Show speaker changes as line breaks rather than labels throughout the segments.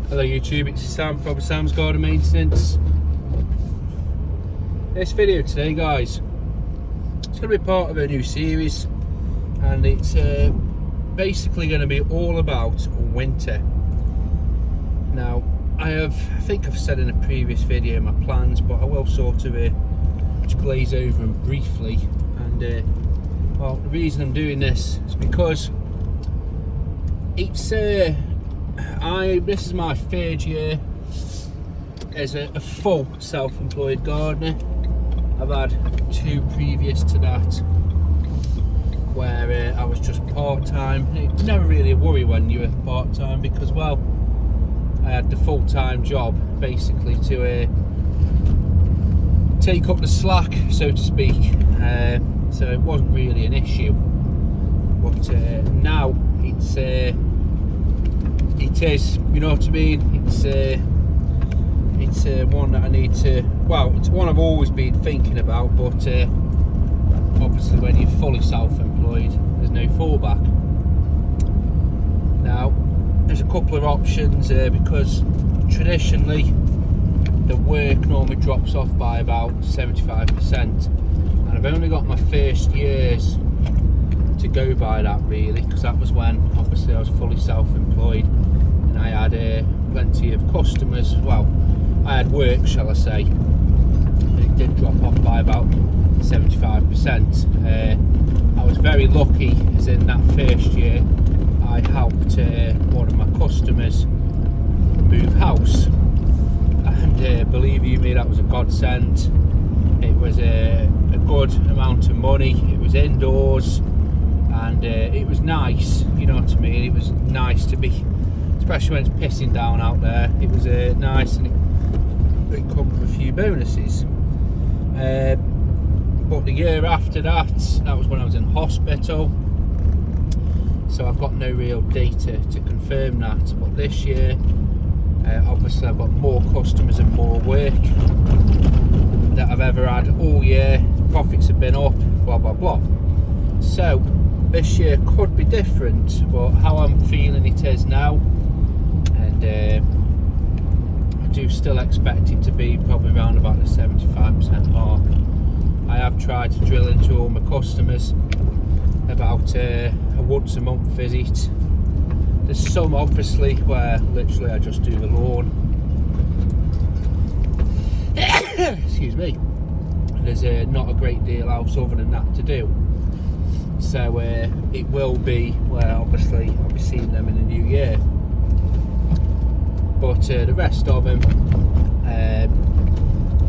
Hello YouTube, it's Sam from Sam's Garden Maintenance. This video today, guys, it's going to be part of a new series, and it's basically going to be all about winter. Now, I think I've said in a previous video my plans, but I will sort of just glaze over them briefly. And well, the reason I'm doing this is because it's this is my third year as a full self-employed gardener. I've had two previous to that where I was just part-time. It's never really a worry when you're part-time because, well, I had the full-time job basically to take up the slack, so to speak, so it wasn't really an issue. But now it is, you know what I mean? It's one that I need to, well, it's one I've always been thinking about, but obviously when you're fully self-employed, there's no fallback. Now, there's a couple of options because traditionally the work normally drops off by about 75%, and I've only got my first years to go by that really, because that was when obviously I was fully self-employed and I had plenty of customers. Well, I had work, shall I say. It did drop off by about 75%. I was very lucky, as in that first year I helped one of my customers move house, and believe you me, that was a godsend. It was a good amount of money, it was indoors, and it was nice, you know what I mean? It was nice to be, especially when it's pissing down out there, it was nice, and it comes with a few bonuses. But the year after that was when I was in hospital, so I've got no real data to confirm that. But this year, obviously I've got more customers and more work that I've ever had all year. Profits have been up, blah blah blah. So this year could be different, but how I'm feeling it is now, and I do still expect it to be probably around about the 75% mark. I have tried to drill into all my customers about a once a month visit. There's some obviously where literally I just do the lawn. Excuse me. There's not a great deal else other than that to do. So it will be where obviously I'll be seeing them in the new year. But the rest of them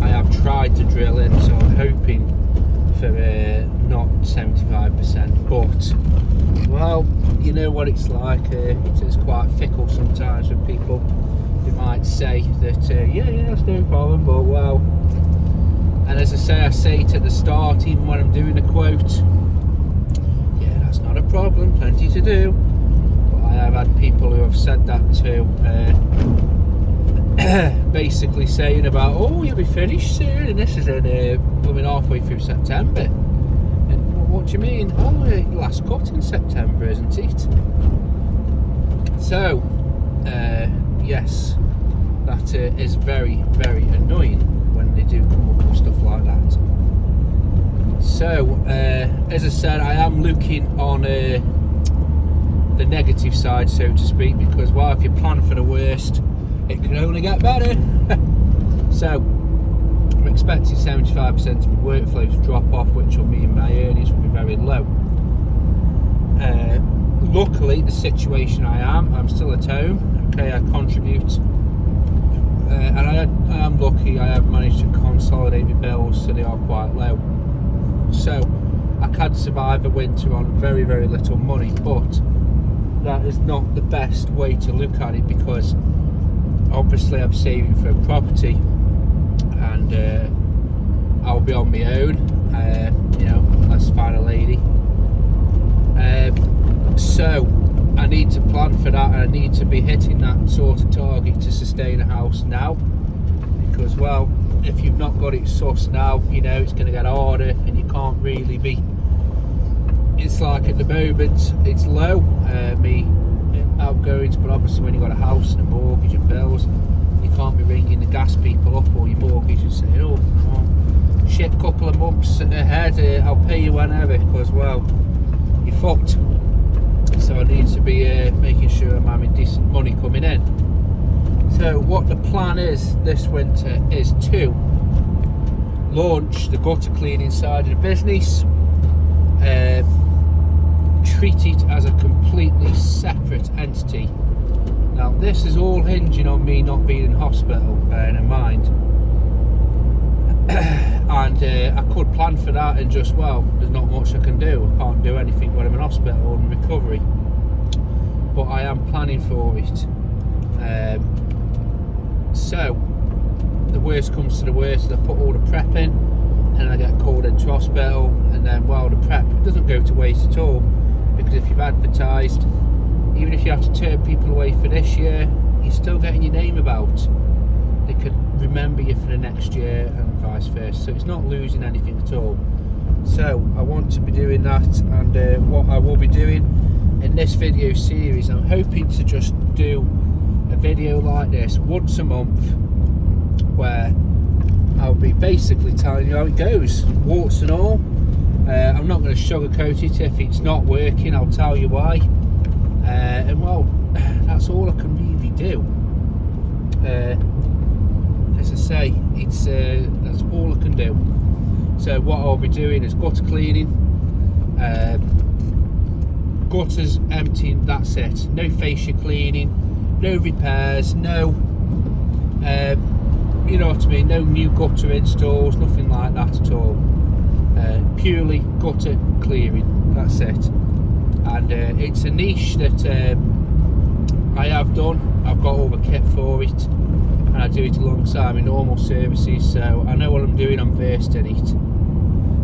I have tried to drill in, so I'm hoping for not 75%, but well, you know what it's like, it is quite fickle sometimes with people. They might say that yeah, that's no problem, but well, and as I say it at the start, even when I'm doing a quote, yeah, that's not a problem, plenty to do. But I have had people who have said that too, basically saying about, oh, you'll be finished soon, and this is coming halfway through September. And what do you mean? Oh, your last cut in September, isn't it? So, yes, that is very, very annoying when they do come up with stuff like that. So, as I said, I am looking on the negative side, so to speak, because, well, if you plan for the worst, it can only get better. So I'm expecting 75% of my workflow to drop off, which will mean my earnings will be very low. Luckily, the situation I'm still at home. Okay, I contribute, and I am lucky. I have managed to consolidate my bills, so they are quite low. So I can survive the winter on very, very little money. But that is not the best way to look at it, because obviously I'm saving for a property, and I'll be on my own, you know, let's find a lady. So I need to plan for that, and I need to be hitting that sort of target to sustain a house now, because, well, if you've not got it sussed now, you know, it's going to get harder, and you can't really be, it's like at the moment it's low. Me outgoings, but obviously when you've got a house and a mortgage and bills, you can't be ringing the gas people up or your mortgage and saying, oh, shit, couple of months ahead, I'll pay you whenever, because, well, you're fucked. So I need to be making sure I'm having decent money coming in. So what the plan is this winter is to launch the gutter cleaning side of the business, treat it as a completely separate entity. Now this is all hinging on me not being in hospital, bearing in mind. And I could plan for that and just, well, there's not much I can do. I can't do anything when I'm in hospital or in recovery. But I am planning for it. So the worst comes to the worst, I put all the prep in and I get called into hospital, and then, well, the prep doesn't go to waste at all, because if you've advertised, even if you have to turn people away for this year, you're still getting your name about. They could remember you for the next year and vice versa, so it's not losing anything at all. So I want to be doing that, and what I will be doing in this video series, I'm hoping to just do a video like this once a month, where I'll be basically telling you how it goes, warts and all. I'm not going to sugarcoat it. If it's not working, I'll tell you why. And well, that's all I can really do. As I say, it's that's all I can do. So what I'll be doing is gutter cleaning, gutters emptying, that's it. No fascia cleaning, no repairs, no you know what I mean, no new gutter installs, nothing like that at all. Purely gutter clearing, that's it. And it's a niche that I have done. I've got all the kit for it, and I do it alongside my normal services, so I know what I'm doing, I'm versed in it.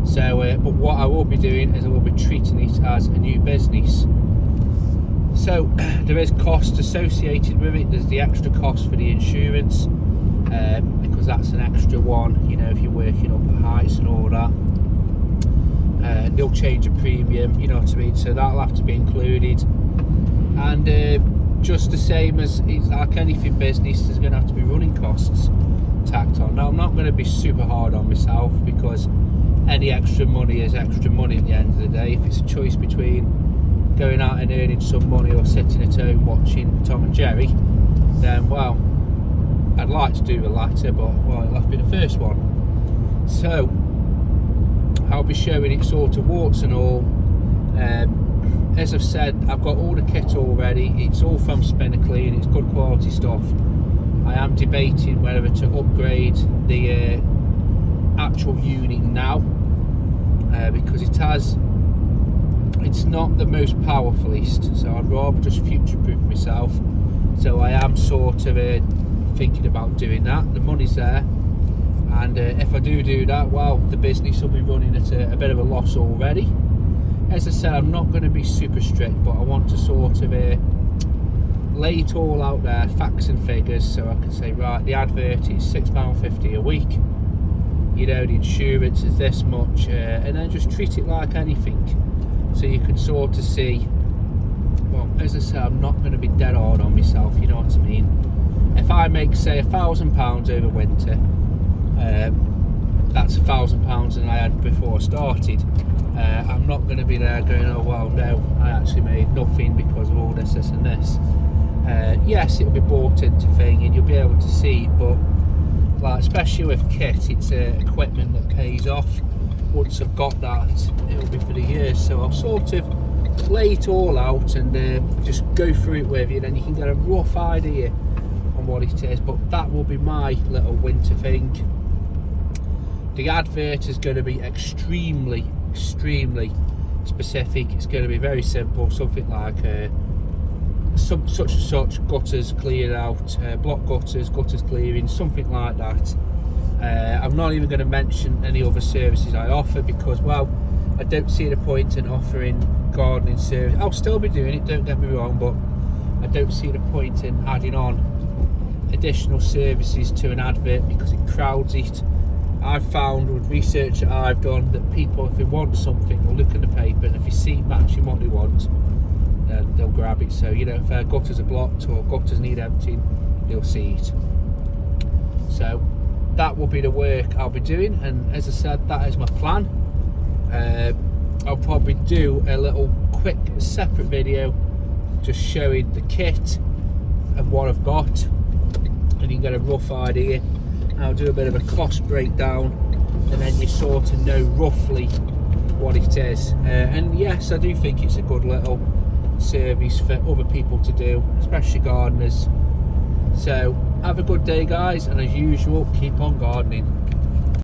So but what I will be doing is I will be treating it as a new business. So there is cost associated with it. There's the extra cost for the insurance, because that's an extra one, you know, if you're working up at heights and all that. They'll change a premium, you know what I mean, so that'll have to be included. And just the same as it's like anything business, there's going to have to be running costs tacked on. Now I'm not going to be super hard on myself, because any extra money is extra money at the end of the day. If it's a choice between going out and earning some money or sitting at home watching Tom and Jerry, then, well, I'd like to do the latter, but, well, it'll have to be the first one. So I'll be showing it sort of warts and all. As I've said, I've got all the kit already. It's all from Spinner-Clean, it's good quality stuff. I am debating whether to upgrade the actual unit now, because it's not the most powerfulest, so I'd rather just future-proof myself. So I am sort of thinking about doing that. The money's there, and if I do that, well, the business will be running at a bit of a loss already. As I said, I'm not going to be super strict, but I want to sort of lay it all out there, facts and figures, so I can say, right, the advert is £6.50 a week, you know, the insurance is this much, and then just treat it like anything, so you can sort of see. Well, as I said, I'm not going to be dead hard on myself, you know what I mean. If I make, say, £1,000 over winter, that's £1,000 than I had before I started. I'm not going to be there going, oh well, no, I actually made nothing because of all this and this. Yes, it'll be bought into thing and you'll be able to see it, but like, especially with kit, it's equipment that pays off. Once I've got that, it'll be for the years. So I'll sort of lay it all out and just go through it with you, then you can get a rough idea on what it is. But that will be my little winter thing. The advert is going to be extremely specific. It's going to be very simple, something like such and such, gutters cleared out, block gutters clearing, something like that. I'm not even going to mention any other services I offer, because, well, I don't see the point in offering gardening service. I'll still be doing it, don't get me wrong, but I don't see the point in adding on additional services to an advert, because it crowds it. I've found with research that I've done that people, if they want something, will look at the paper, and if you see it matching what they want, then they'll grab it. So you know, if their gutters are blocked or gutters need emptying, they'll see it. So that will be the work I'll be doing, and as I said, that is my plan. I'll probably do a little quick separate video just showing the kit and what I've got, and you can get a rough idea. I'll do a bit of a cost breakdown, and then you sort of know roughly what it is. And yes, I do think it's a good little service for other people to do, especially gardeners. So have a good day, guys, and as usual, keep on gardening.